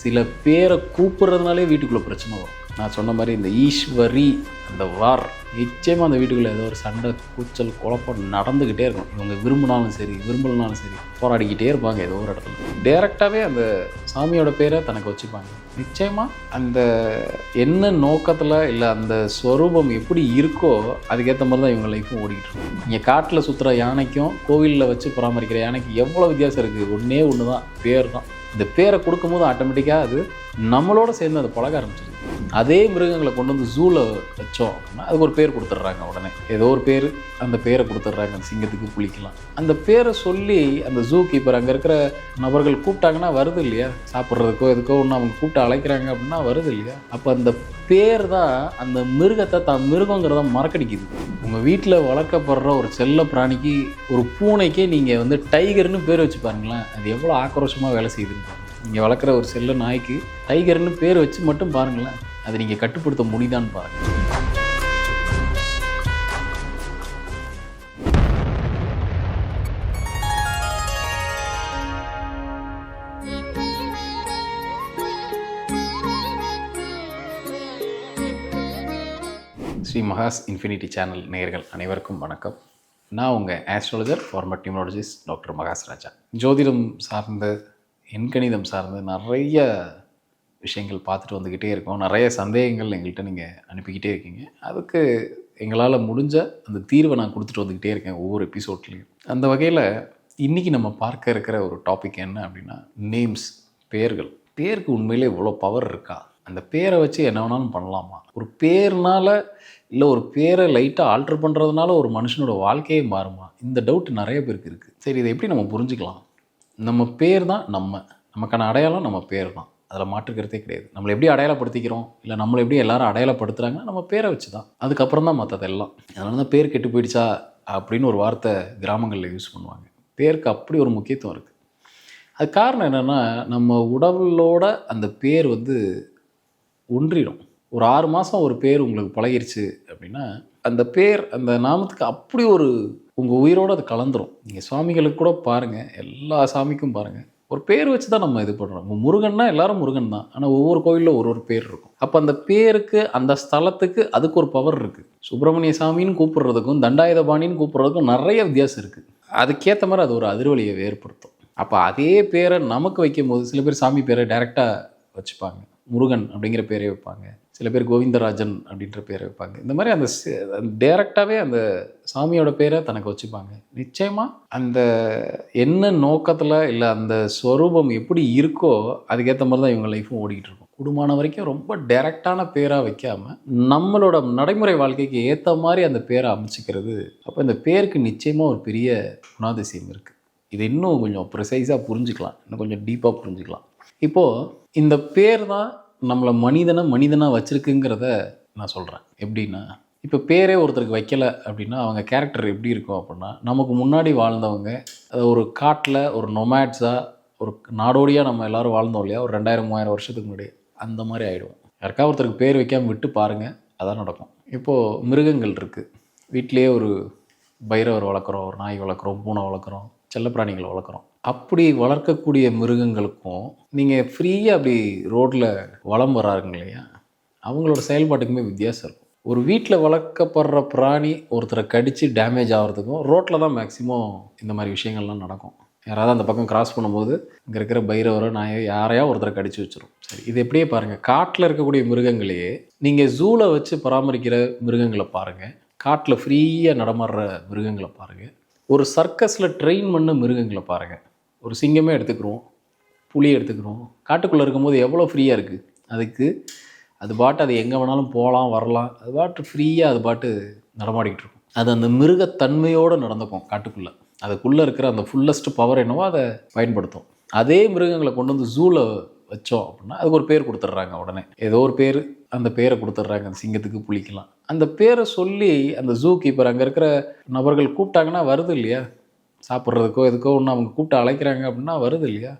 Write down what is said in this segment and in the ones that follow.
சில பேரை கூப்பிட்றதுனாலே வீட்டுக்குள்ளே பிரச்சனை வரும். நான் சொன்ன மாதிரி இந்த ஈஸ்வரி அந்த வார் நிச்சயமாக அந்த வீட்டுக்குள்ளே ஏதோ ஒரு சண்டை கூச்சல் குழப்பம் நடந்துக்கிட்டே இருக்கும். இவங்க விரும்பினாலும் சரி விரும்பலனாலும் சரி போராடிக்கிட்டே இருப்பாங்க ஏதோ ஒரு இடத்துல. டைரெக்டாகவே அந்த சாமியோட பேரை தனக்கு வச்சுப்பாங்க. நிச்சயமாக அந்த என்ன நோக்கத்தில் இல்லை அந்த ஸ்வரூபம் எப்படி இருக்கோ அதுக்கேற்ற மாதிரி தான் இவங்க லைஃப்பும் ஓடிக்கிட்டு இருக்கும். இங்கே காட்டில் சுற்றுற யானைக்கும் கோவிலில் வச்சு பராமரிக்கிற யானைக்கும் எவ்வளோ வித்தியாசம் இருக்குது. ஒன்றே ஒன்று தான், பேர் தான். இந்த பேரை கொடுக்கும்போது ஆட்டோமேட்டிக்காக அது நம்மளோட சேர்ந்து அதை பழக ஆரம்பிச்சிருக்கு. அதே மிருகங்களை கொண்டு வந்து ஜூவில் வச்சோம் அப்படின்னா அதுக்கு ஒரு பேர் கொடுத்துட்றாங்க. உடனே ஏதோ ஒரு பேர் அந்த பேரை கொடுத்துட்றாங்க. அந்த சிங்கத்துக்கு புளிக்கலாம் அந்த பேரை சொல்லி அந்த ஜூ கீப்பர் அங்கே இருக்கிற நபர்கள் கூப்பிட்டாங்கன்னா வருது இல்லையா, சாப்பிட்றதுக்கோ எதுக்கோ ஒன்று அவங்க கூப்பிட்டு அழைக்கிறாங்க அப்படின்னா வருது இல்லையா. அப்போ அந்த பேர் தான் அந்த மிருகத்தை தான் மிருகங்கிறத மறக்கடிக்குது. உங்கள் வீட்டில் வளர்க்கப்படுற ஒரு செல்ல பிராணிக்கு, ஒரு பூனைக்கே நீங்கள் வந்து டைகர்னு பேர் வச்சு பாருங்களேன், அது எவ்வளோ ஆக்ரோஷமாக வேலை செய்யுதுன்னு. நீங்கள் வளர்க்குற ஒரு செல்ல நாய்க்கு டைகர்னு பேர் வச்சு மட்டும் பாருங்களேன், அதை நீங்கள் கட்டுப்படுத்த முடியுதான்னு பாருங்கள். ஸ்ரீ மகாஸ் இன்ஃபினிட்டி சேனல் நேயர்கள் அனைவருக்கும் வணக்கம். நான் உங்கள் ஆஸ்ட்ராலஜர் ஃபார்மர் நியூமராலஜிஸ்ட் டாக்டர் மகாஸ் ராஜா. ஜோதிடம் சார்ந்த எண்கணிதம் சார்ந்த நிறைய விஷயங்கள் பார்த்துட்டு வந்துக்கிட்டே இருக்கோம். நிறைய சந்தேகங்கள் எங்கள்கிட்ட நீங்கள் அனுப்பிக்கிட்டே இருக்கீங்க. அதுக்கு எங்களால் முடிஞ்ச அந்த தீர்வை நான் கொடுத்துட்டு வந்துக்கிட்டே இருக்கேன் ஒவ்வொரு எபிசோட்லேயும். அந்த வகையில் இன்றைக்கி நம்ம பார்க்க இருக்கிற ஒரு டாபிக் என்ன அப்படின்னா நேம்ஸ், பேர்கள். பேருக்கு உண்மையிலே இவ்வளோ பவர் இருக்கா? அந்த பேரை வச்சு என்ன வேணாலும் பண்ணலாமா? ஒரு பேர்னால் இல்லை ஒரு பேரை லைட்டாக ஆல்ட்ரு பண்ணுறதுனால ஒரு மனுஷனோட வாழ்க்கையே மாறுமா? இந்த டவுட் நிறைய பேருக்கு இருக்குது. சரி, இதை எப்படி நம்ம புரிஞ்சுக்கலாம்? நம்ம பேர் தான் நமக்கான அடையாளம் நம்ம பேர் தான், அதில் மாற்றுக்கிறதே கிடையாது. நம்மளை எப்படி அடையாளப்படுத்திக்கிறோம், இல்லை நம்மளை எப்படி எல்லாரும் அடையாளப்படுத்துகிறாங்கன்னா நம்ம பேரை வச்சு தான். அதுக்கப்புறம் தான் மற்றதெல்லாம். அதனால தான் பேர் கெட்டு போயிடுச்சா அப்படின்னு ஒரு வார்த்தை கிராமங்களில் யூஸ் பண்ணுவாங்க. பேருக்கு அப்படி ஒரு முக்கியத்துவம் இருக்குது. அது காரணம் என்னென்னா, நம்ம உடலோட அந்த பேர் வந்து ஒன்றிடும். ஒரு 6 மாதம் ஒரு பேர் உங்களுக்கு பழகிருச்சு அப்படின்னா அந்த பேர் அந்த நாமத்துக்கு அப்படி ஒரு உங்கள் உயிரோடு அது கலந்துரும். நீங்கள் சுவாமிகளுக்கு கூட பாருங்கள், எல்லா சாமிக்கும் பாருங்கள், ஒரு பேர் வச்சு தான் நம்ம இது பண்ணுறோம். முருகன்னா எல்லாரும் முருகன் தான், ஆனால் ஒவ்வொரு கோயிலில் ஒரு பேர் இருக்கும். அப்போ அந்த பேருக்கு அந்த ஸ்தலத்துக்கு அதுக்கு ஒரு பவர் இருக்குது. சுப்பிரமணிய சாமின்னு கூப்பிட்றதுக்கும் தண்டாயுதபாணின்னு கூப்பிட்றதுக்கும் நிறைய வித்தியாசம் இருக்குது. அதுக்கேற்ற மாதிரி அது ஒரு அதிர்வலியை ஏற்படுத்தும். அப்போ அதே பேரை நமக்கு வைக்கும் போது சில பேர் சாமி பேரை டைரெக்டாக வச்சுப்பாங்க. முருகன் அப்படிங்கிற பேரை வைப்பாங்க, சில பேர் கோவிந்தராஜன் அப்படின்ற பேரை வைப்பாங்க. இந்த மாதிரி அந்த டைரெக்டாகவே அந்த சாமியோட பேரை தனக்கு வச்சுப்பாங்க. நிச்சயமாக அந்த என்ன நோக்கத்தில் இல்லை அந்த ஸ்வரூபம் எப்படி இருக்கோ அதுக்கேற்ற மாதிரி தான் இவங்க லைஃப்பும் ஓடிக்கிட்டு இருக்கும். குடும்பமான வரைக்கும் ரொம்ப டைரெக்டான பேராக வைக்காமல் நம்மளோட நடைமுறை வாழ்க்கைக்கு ஏற்ற மாதிரி அந்த பேரை அமைச்சிக்கிறது. அப்போ இந்த பேருக்கு நிச்சயமாக ஒரு பெரிய குணாதிசயம் இருக்குது. இது இன்னும் கொஞ்சம் ப்ரிசைஸாக புரிஞ்சுக்கலாம், இன்னும் கொஞ்சம் டீப்பாக புரிஞ்சுக்கலாம். இப்போது இந்த பேர் தான் நம்மளை மனிதனாக வச்சுருக்குங்கிறத நான் சொல்கிறேன். எப்படின்னா, இப்போ பேரே ஒருத்தருக்கு வைக்கலை அப்படின்னா அவங்க கேரக்டர் எப்படி இருக்கும் அப்படின்னா, நமக்கு முன்னாடி வாழ்ந்தவங்க ஒரு காட்டில் ஒரு நொமேட்ஸாக ஒரு நாடோடியாக நம்ம எல்லோரும் வாழ்ந்தோம் இல்லையா, ஒரு 2000-3000 வருஷத்துக்கு முன்னாடி அந்த மாதிரி ஆகிடும். யாருக்கா ஒருத்தருக்கு பேர் வைக்காமல் விட்டு பாருங்கள், அதான் நடக்கும். இப்போது மிருகங்கள் இருக்குது. வீட்டிலேயே ஒரு பைரவர் வளர்க்குறோம், ஒரு நாய் வளர்க்குறோம், பூனை வளர்க்குறோம், செல்லப்பிராணிகளை வளர்க்குறோம். அப்படி வளர்க்கக்கூடிய மிருகங்களுக்கும் நீங்கள் ஃப்ரீயாக அப்படி ரோட்டில் வலம் வராருங்க இல்லையா, அவங்களோட செயல்பாட்டுக்குமே வித்தியாசம் இருக்கும். ஒரு வீட்டில் வளர்க்கப்படுற பிராணி ஒருத்தரை கடித்து டேமேஜ் ஆகிறதுக்கும் ரோட்டில் தான் மேக்ஸிமம் இந்த மாதிரி விஷயங்கள்லாம் நடக்கும். யாராவது அந்த பக்கம் கிராஸ் பண்ணும்போது இங்கே இருக்கிற பைரவரோ நாயோ யாரையா ஒருத்தரை கடிச்சு வச்சிடும். சரி, இது எப்படியே பாருங்கள், காட்டில் இருக்கக்கூடிய மிருகங்களையே நீங்கள் ஜூவில் வச்சு பராமரிக்கிற மிருகங்களை பாருங்கள், காட்டில் ஃப்ரீயாக நடமாடுற மிருகங்களை பாருங்கள், ஒரு சர்க்கஸில் ட்ரெயின் பண்ண மிருகங்களை பாருங்கள். ஒரு சிங்கமே எடுத்துக்கிறோம், புலி எடுத்துக்கிறோம், காட்டுக்குள்ளே இருக்கும்போது எவ்வளோ ஃப்ரீயாக இருக்குது. அதுக்கு அது பாட்டு அது எங்கே வேணாலும் போகலாம் வரலாம், அது பாட்டு ஃப்ரீயாக அது பாட்டு நடமாடிக்கிட்டு இருக்கும். அது அந்த மிருகத்தன்மையோடு நடந்துக்கும் காட்டுக்குள்ளே. அதுக்குள்ளே இருக்கிற அந்த ஃபுல்லஸ்ட் பவர் என்னவோ அதை பயன்படுத்தும். அதே மிருகங்களை கொண்டு வந்து ஜூவில் வச்சோம் அப்படின்னா அதுக்கு ஒரு பேர் கொடுத்துட்றாங்க. உடனே ஏதோ ஒரு பேர் அந்த பேரை கொடுத்துட்றாங்க. அந்த சிங்கத்துக்கு புளிக்கலாம் அந்த பேரை சொல்லி அந்த ஜூ கீப்பர் அங்கே இருக்கிற நபர்கள் கூப்பிட்டாங்கன்னா வருது இல்லையா, சாப்பிட்றதுக்கோ எதுக்கோ ஒன்று அவங்க கூப்பிட்டு அழைக்கிறாங்க அப்படின்னா வருது இல்லையா.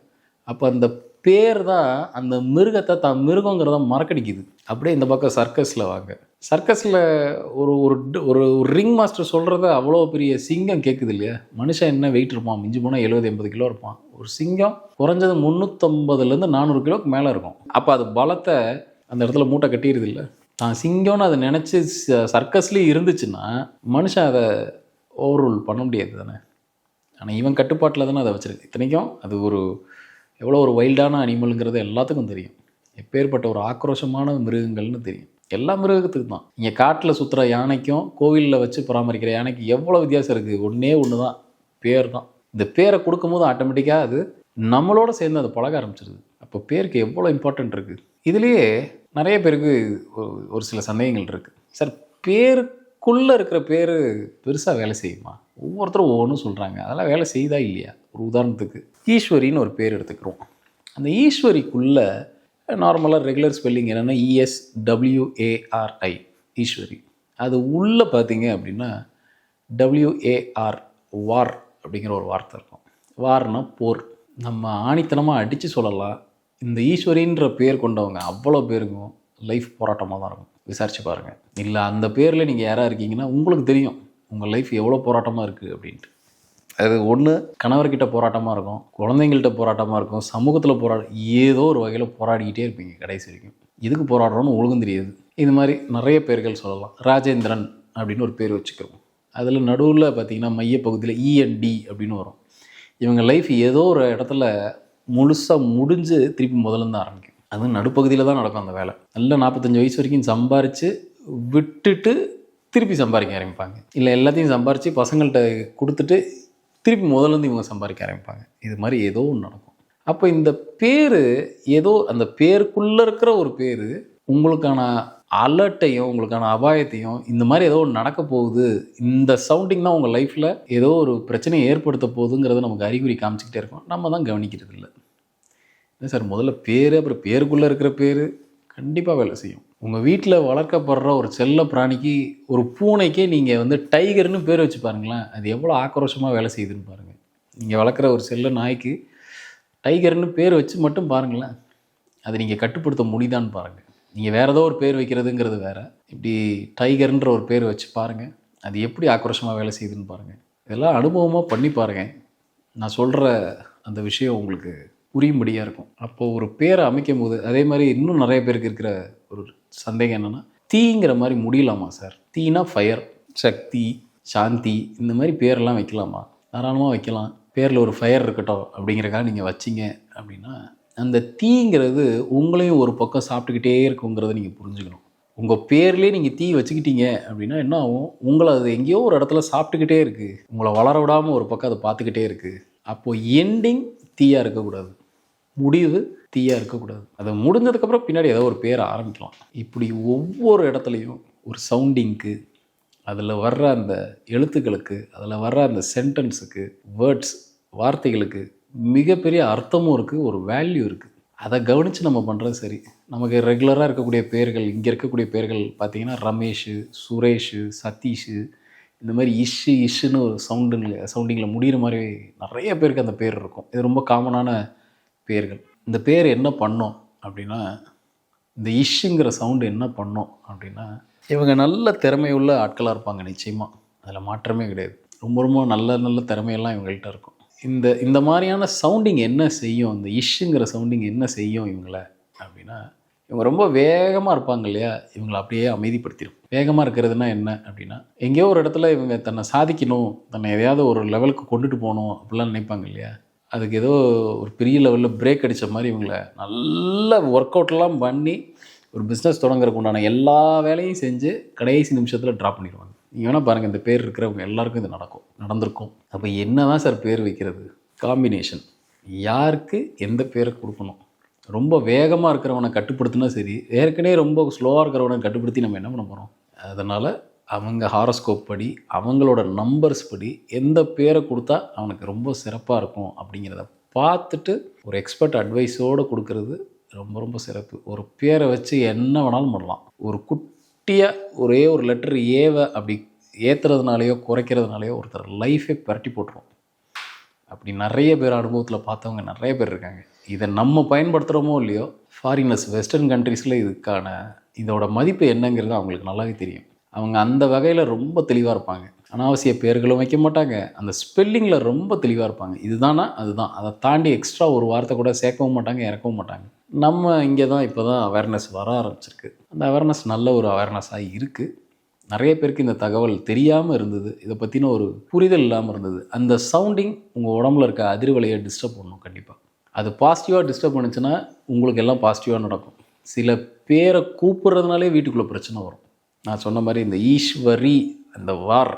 அப்போ அந்த பேர் தான் அந்த மிருகத்தை தான் மிருகங்கிறத மறக்கடிக்குது. அப்படியே இந்த பக்கம் சர்க்கஸில் வாங்க, சர்க்கஸில் ஒரு ஒரு ரிங் மாஸ்டர் சொல்கிறத அவ்வளோ பெரிய சிங்கம் கேட்குது இல்லையா. மனுஷன் என்ன வெயிட் இருப்பான், மிஞ்சி போனால் 70-80 கிலோ இருப்பான். ஒரு சிங்கம் குறைஞ்சது 350லேருந்து 400 கிலோவுக்கு மேலே இருக்கும். அப்போ அது பலத்தை அந்த இடத்துல மூட்டை கட்டிடுது இல்லை. தான் சிங்கம்னு அதை நினச்சி சர்க்கஸ்லேயும் இருந்துச்சுன்னா மனுஷன் அதை ஓவர் ரூல் பண்ண முடியாது தானே. ஆனால் இவன் கட்டுப்பாட்டில் தானே அதை வச்சுருக்கு. இத்தனைக்கும் அது ஒரு எவ்வளோ ஒரு வைல்டான அனிமலுங்கிறது எல்லாத்துக்கும் தெரியும். எப்பேற்பட்ட ஒரு ஆக்ரோஷமான மிருகங்கள்னு தெரியும். எல்லா மிருகத்துக்கு தான். இங்கே காட்டில் சுற்றுற யானைக்கும் கோவிலில் வச்சு பராமரிக்கிற யானைக்கு எவ்வளோ வித்தியாசம் இருக்குது. ஒன்றே தான், பேர் தான். இந்த பேரை கொடுக்கும்போது ஆட்டோமேட்டிக்காக அது நம்மளோட சேர்ந்து அதை பழக ஆரம்பிச்சிருது. அப்போ பேருக்கு எவ்வளோ இம்பார்ட்டன்ட் இருக்குது. இதுலேயே நிறைய பேருக்கு ஒரு சில சந்தேகங்கள் இருக்குது. சார், பேருக்குள்ளே இருக்கிற பேர் பெருசாக வேலை செய்யுமா? ஒவ்வொருத்தரும் ஒவ்வொன்றும் சொல்கிறாங்க. அதெல்லாம் வேலை செய்தா இல்லையா? ஒரு உதாரணத்துக்கு ஈஸ்வரின்னு ஒரு பேர் எடுத்துக்கிறோம். அந்த ஈஸ்வரிக்குள்ளே நார்மலாக ரெகுலர் ஸ்பெல்லிங் என்னென்னா ESWARI, ஈஸ்வரி. அது உள்ளே பார்த்தீங்க அப்படின்னா WAR, வார் அப்படிங்கிற ஒரு வார்த்தை இருக்கும். வார்னா போர். நம்ம ஆணித்தனமாக அடித்து சொல்லலாம், இந்த ஈஸ்வரின்ற பேர் கொண்டவங்க அவ்வளோ பேருக்கும் லைஃப் போராட்டமாக தான் இருக்கும். விசாரித்து பாருங்கள். இல்லை அந்த பேரில் நீங்கள் யாராக இருக்கீங்கன்னா உங்களுக்கு தெரியும் உங்கள் லைஃப் எவ்வளோ போராட்டமாக இருக்குது அப்படின்ட்டு. அது ஒன்று கணவர்கிட்ட போராட்டமாக இருக்கும், குழந்தைங்கள்ட்ட போராட்டமாக இருக்கும், சமூகத்தில் ஏதோ ஒரு வகையில் போராடிக்கிட்டே இருப்பீங்க கடைசி வரைக்கும். எதுக்கு போராடுறோன்னு ஒழுங்கும் தெரியாது. இது மாதிரி நிறைய பேர்கள் சொல்லலாம். ராஜேந்திரன் அப்படின்னு ஒரு பேர் வச்சுக்கிறோம். அதில் நடுவில் பார்த்திங்கன்னா மையப்பகுதியில் END அப்படின்னு வரும். இவங்க லைஃப் ஏதோ ஒரு இடத்துல முழுசாக முடிஞ்சு திருப்பி முதல்ல தான் ஆரம்பிக்கும். அதுவும் நடுப்பகுதியில் தான் நடக்கும் அந்த வேலை. நல்ல 45 வயசு வரைக்கும் சம்பாரித்து விட்டுட்டு திருப்பி சம்பாதிக்க ஆரம்பிப்பாங்க. இல்லை எல்லாத்தையும் சம்பாரித்து பசங்கள்கிட்ட கொடுத்துட்டு திருப்பி முதலேருந்து இவங்க சம்பாதிக்க ஆரம்பிப்பாங்க. இது மாதிரி ஏதோ ஒன்று நடக்கும். அப்போ இந்த பேர் ஏதோ அந்த பேருக்குள்ளே இருக்கிற ஒரு பேர் உங்களுக்கான அலர்ட்டையும் உங்களுக்கான அபாயத்தையும் இந்த மாதிரி ஏதோ ஒன்று நடக்க போகுது, இந்த சவுண்டிங் தான் உங்கள் லைஃப்பில் ஏதோ ஒரு பிரச்சனையை ஏற்படுத்த போகுதுங்கிறத நமக்கு அறிகுறி காமிச்சிக்கிட்டே இருக்கோம். நம்ம தான் கவனிக்கிறது இல்லை. இல்லை சார், முதல்ல பேர், அப்புறம் பேருக்குள்ளே இருக்கிற பேர் கண்டிப்பாக வேலை செய்யும். உங்கள் வீட்டில் வளர்க்கப்படுற ஒரு செல்ல பிராணிக்கு, ஒரு பூனைக்கே நீங்கள் டைகர்னு பேர் வச்சு பாருங்களேன், அது எவ்வளோ ஆக்ரோஷமாக வேலை செய்யுதுன்னு பாருங்கள். நீங்கள் வளர்க்குற ஒரு செல்ல நாய்க்கு டைகர்னு பேர் வச்சு மட்டும் பாருங்களேன், அதை நீங்கள் கட்டுப்படுத்த முடியுதான்னு பாருங்கள். நீங்கள் வேறு ஏதோ ஒரு பேர் வைக்கிறதுங்கிறது வேறு. இப்படி டைகர்ன்ற ஒரு பேர் வச்சு பாருங்கள், அது எப்படி ஆக்ரோஷமாக வேலை செய்யுதுன்னு பாருங்கள். இதெல்லாம் அனுபவமாக பண்ணி பாருங்கள். நான் சொல்கிற அந்த விஷயம் உங்களுக்கு புரியும்படியாக இருக்கும். அப்போது ஒரு பேரை அமைக்கும் போது அதே மாதிரி இன்னும் நிறைய பேருக்கு இருக்கிற ஒரு சந்தேகம் என்னென்னா, தீங்கிற மாதிரி முடியலாமா சார்? தீனா ஃபயர், சக்தி, சாந்தி, இந்த மாதிரி பேரெல்லாம் வைக்கலாமா? தாராளமாக வைக்கலாம். பேரில் ஒரு ஃபயர் இருக்கட்டும் அப்படிங்கிறக்காக நீங்கள் வச்சிங்க அப்படின்னா, அந்த தீங்கிறது உங்களையும் ஒரு பக்கம் சாப்பிட்டுக்கிட்டே இருக்குங்கிறத நீங்கள் புரிஞ்சுக்கணும். உங்கள் பேர்லேயே நீங்கள் தீ வச்சுக்கிட்டீங்க அப்படின்னா என்ன ஆகும்? உங்களை அது எங்கேயோ ஒரு இடத்துல சாப்பிட்டுக்கிட்டே இருக்குது, உங்களை வளர விடாமல் ஒரு பக்கம் அதை பார்த்துக்கிட்டே இருக்குது. அப்போது எண்டிங் தீயாக இருக்கக்கூடாது, முடிவு தீயாக இருக்கக்கூடாது. அதை முடிஞ்சதுக்கப்புறம் பின்னாடி ஏதோ ஒரு பேரை ஆரம்பிக்கலாம். இப்படி ஒவ்வொரு இடத்துலையும் ஒரு சவுண்டிங்க்கு, அதில் வர்ற அந்த எழுத்துக்களுக்கு, அதில் வர்ற அந்த சென்டென்ஸுக்கு, வேர்ட்ஸ், வார்த்தைகளுக்கு மிகப்பெரிய அர்த்தமும் இருக்குது, ஒரு வேல்யூ இருக்குது. அதை கவனித்து நம்ம பண்ணுறது சரி. நமக்கு ரெகுலராக இருக்கக்கூடிய பேர்கள், இங்கே இருக்கக்கூடிய பேர்கள் பார்த்திங்கன்னா ரமேஷு, சுரேஷு, சதீஷு, இந்த மாதிரி இஷ்ஷுன்னு ஒரு சவுண்டிங்கில் முடிகிற மாதிரி நிறைய பேருக்கு அந்த பேர் இருக்கும். இது ரொம்ப காமனான பேர்கள். இந்த பேர் என்ன பண்ணோம் அப்படின்னா, இந்த இஷ்ஷுங்கிற சவுண்டு என்ன பண்ணோம் அப்படின்னா, இவங்க நல்ல திறமையுள்ள ஆட்களாக இருப்பாங்க நிச்சயமாக, அதில் மாற்றமே கிடையாது. ரொம்ப ரொம்ப நல்ல திறமையெல்லாம் இவங்கள்ட்ட இருக்கும். இந்த மாதிரியான சவுண்டிங் என்ன செய்யும், இந்த இஷ்ஷுங்கிற சவுண்டிங் என்ன செய்யும் இவங்களை அப்படின்னா, இவங்க ரொம்ப வேகமாக இருப்பாங்க இல்லையா, இவங்களை அப்படியே அமைதிப்படுத்திடும். வேகமாக இருக்கிறதுனா என்ன அப்படின்னா, எங்கேயோ ஒரு இடத்துல இவங்க தன்னை சாதிக்கணும், தன்னை எதையாவது ஒரு லெவலுக்கு கொண்டுட்டு போகணும் அப்படிலாம் நினைப்பாங்க இல்லையா. அதுக்கு ஏதோ ஒரு பெரிய லெவலில் பிரேக் அடித்த மாதிரி இவங்களை நல்ல ஒர்க் அவுட்லாம் பண்ணி ஒரு பிஸ்னஸ் தொடங்குறதுக்கு உண்டான எல்லா வேலையும் செஞ்சு கடைசி நிமிஷத்தில் ட்ராப் பண்ணிடுவாங்க. நீங்கள் வேணால் பாருங்கள், இந்த பேர் இருக்கிறவங்க எல்லாருக்கும் இது நடந்திருக்கும். அப்போ என்ன தான் சார் பேர் வைக்கிறது? காம்பினேஷன், யாருக்கு எந்த பேரை கொடுக்கணும். ரொம்ப வேகமாக இருக்கிறவனை கட்டுப்படுத்தினா சரி, ஏற்கனவே ரொம்ப ஸ்லோவாக இருக்கிறவனை கட்டுப்படுத்தி நம்ம என்ன பண்ண போகிறோம்? அதனால் அவங்க ஹாரோஸ்கோப் படி, அவங்களோட நம்பர்ஸ் படி எந்த பேரை கொடுத்தா அவனுக்கு ரொம்ப சிறப்பாக இருக்கும் அப்படிங்கிறத பார்த்துட்டு ஒரு எக்ஸ்பர்ட் அட்வைஸோடு கொடுக்கறது ரொம்ப ரொம்ப சிறப்பு. ஒரு பேரை வச்சு என்ன வேணாலும் பண்ணலாம். ஒரு குட்டியாக ஒரே ஒரு லெட்டர் ஏவை அப்படி ஏற்றுறதுனாலையோ குறைக்கிறதுனாலையோ ஒருத்தர் லைஃபே பரட்டி போட்டுரும். அப்படி நிறைய பேர் அனுபவத்தில் பார்த்தவங்க நிறைய பேர் இருக்காங்க. இதை நம்ம பயன்படுத்துகிறோமோ இல்லையோ, ஃபாரினர்ஸ், வெஸ்டர்ன் கண்ட்ரீஸில் இதோட மதிப்பு என்னங்கிறது அவங்களுக்கு நல்லாவே தெரியும். அவங்க அந்த வகையில் ரொம்ப தெளிவாக இருப்பாங்க. அனாவசிய பேர்களும் வைக்க மாட்டாங்க. அந்த ஸ்பெல்லிங்கில் ரொம்ப தெளிவாக இருப்பாங்க. இதுதானா அதுதான். அதை தாண்டி எக்ஸ்ட்ரா ஒரு வார்த்தை கூட சேர்க்கவும் மாட்டாங்க, இறக்கவும் மாட்டாங்க. நம்ம இங்கே தான் இப்போ தான் அவேர்னஸ் வர ஆரம்பிச்சிருக்கு. அந்த அவேர்னஸ் நல்ல ஒரு அவேர்னஸாக இருக்குது. நிறைய பேருக்கு இந்த தகவல் தெரியாமல் இருந்தது. இதை பற்றின ஒரு புரிதல் இல்லாமல் இருந்தது. அந்த சவுண்டிங் உங்கள் உடம்புல இருக்க அதிர்வலையை டிஸ்டர்ப் பண்ணணும் கண்டிப்பாக. அது பாசிட்டிவாக டிஸ்டர்ப் பண்ணுச்சுன்னா உங்களுக்கு எல்லாம் பாசிட்டிவாக நடக்கும். சில பேரை கூப்பிட்றதுனாலே வீட்டுக்குள்ளே பிரச்சனை வரும். நான் சொன்ன மாதிரி இந்த ஈஸ்வரி அந்த வார்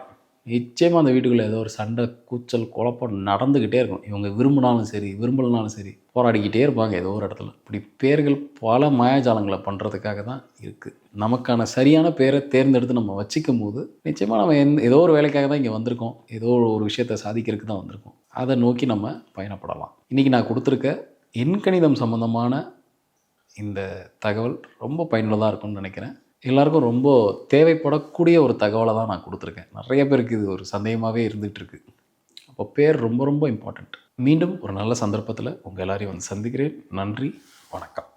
நிச்சயமாக அந்த வீட்டுக்குள்ளே ஏதோ ஒரு சண்டை கூச்சல் குழப்பம் நடந்துக்கிட்டே இருக்கும். இவங்க விரும்பினாலும் சரி விரும்பலனாலும் சரி போராடிக்கிட்டே இருப்பாங்க ஏதோ ஒரு இடத்துல. இப்படி பேர்கள் பல மாயாஜாலங்களை பண்ணுறதுக்காக தான் இருக்குது. நமக்கான சரியான பேரை தேர்ந்தெடுத்து நம்ம வச்சுக்கும் போது நிச்சயமாக நம்ம ஏதோ ஒரு வேலைக்காக தான் இங்கே வந்திருக்கோம். ஏதோ ஒரு விஷயத்தை சாதிக்கிறதுக்கு தான் வந்திருக்கோம். அதை நோக்கி நம்ம பயணப்படலாம். இன்றைக்கி நான் கொடுத்துருக்க எண்கணிதம் சம்மந்தமான இந்த தகவல் ரொம்ப பயனுள்ளதாக இருக்கும்னு நினைக்கிறேன். எல்லாருக்கும் ரொம்ப தேவைப்படக்கூடிய ஒரு தகவலை தான் நான் கொடுத்துருக்கேன். நிறைய பேருக்கு இது ஒரு சந்தேகமாகவே இருந்துகிட்ருக்கு. அப்போ பேர் ரொம்ப ரொம்ப இம்பார்ட்டண்ட். மீண்டும் ஒரு நல்ல சந்தர்ப்பத்தில் உங்கள் எல்லாரையும் வந்து சந்திக்கிறேன். நன்றி, வணக்கம்.